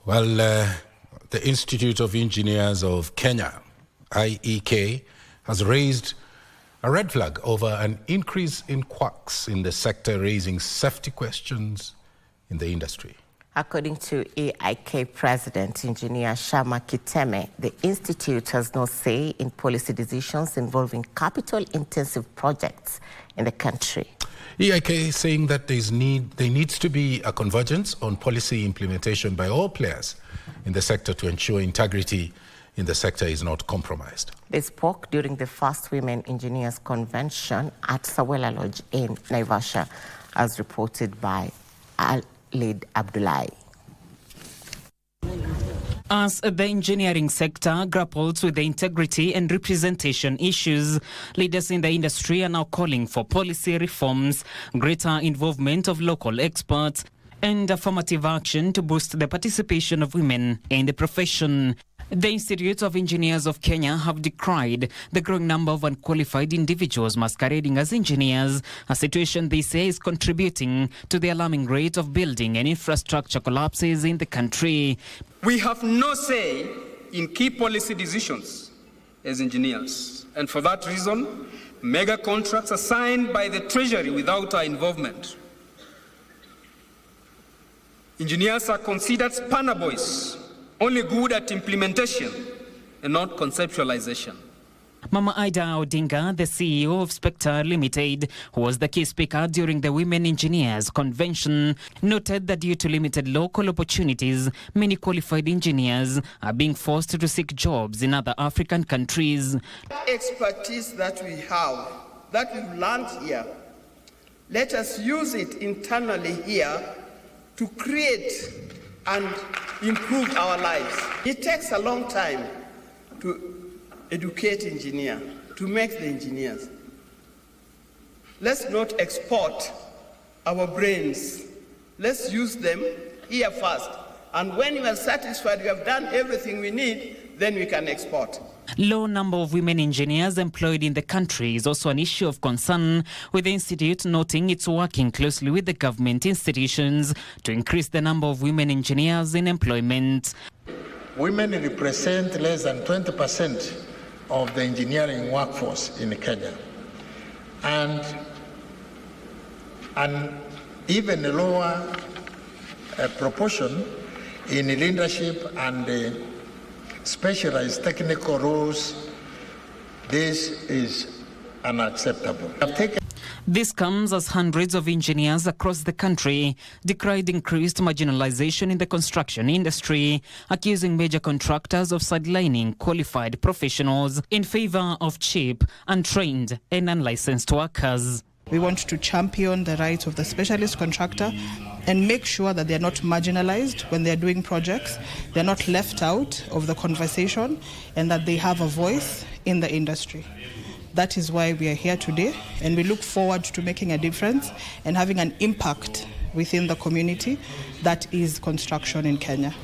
Well, the Institute of Engineers of Kenya, IEK, has raised a red flag over an increase in quacks in the sector, raising safety questions in the industry. According to AIK President Engineer Shammah Kiteme, the institute has no say in policy decisions involving capital-intensive projects in the country. AIK is saying that there needs to be a convergence on policy implementation by all players in the sector to ensure integrity in the sector is not compromised. They spoke during the first Women Engineers Convention at Sawela Lodge in Naivasha, as reported by Lead Abdullahi. As the engineering sector grapples with the integrity and representation issues, leaders in the industry are now calling for policy reforms, greater involvement of local experts, and affirmative action to boost the participation of women in the profession. The Institute of Engineers of Kenya have decried the growing number of unqualified individuals masquerading as engineers, a situation they say is contributing to the alarming rate of building and infrastructure collapses in the country. We have no say in key policy decisions as engineers, and for that reason, mega contracts are signed by the Treasury without our involvement. Engineers are considered spanner boys, only good at implementation and not conceptualization. Mama Ida Odinga, the CEO of Spectre Limited, who was the key speaker during the Women Engineers Convention, noted that due to limited local opportunities, many qualified engineers are being forced to seek jobs in other African countries. Expertise that we have, that we've learned here, let us use it internally here to create and improve our lives. It takes a long time to educate engineers, to make the engineers. Let's not export our brains. Let's use them here first. And when we are satisfied we have done everything we need, then we can export. Low number of women engineers employed in the country is also an issue of concern, with the Institute noting it's working closely with the government institutions to increase the number of women engineers in employment. Women represent less than 20% of the engineering workforce in Kenya, and an even lower proportion in leadership and specialized technical roles. This is unacceptable. This comes as hundreds of engineers across the country decried increased marginalization in the construction industry, accusing major contractors of sidelining qualified professionals in favor of cheap, untrained and unlicensed workers. We want to champion the rights of the specialist contractor and make sure that they're not marginalized when they're doing projects, they're not left out of the conversation, and that they have a voice in the industry. That is why we are here today, and we look forward to making a difference and having an impact within the community that is construction in Kenya.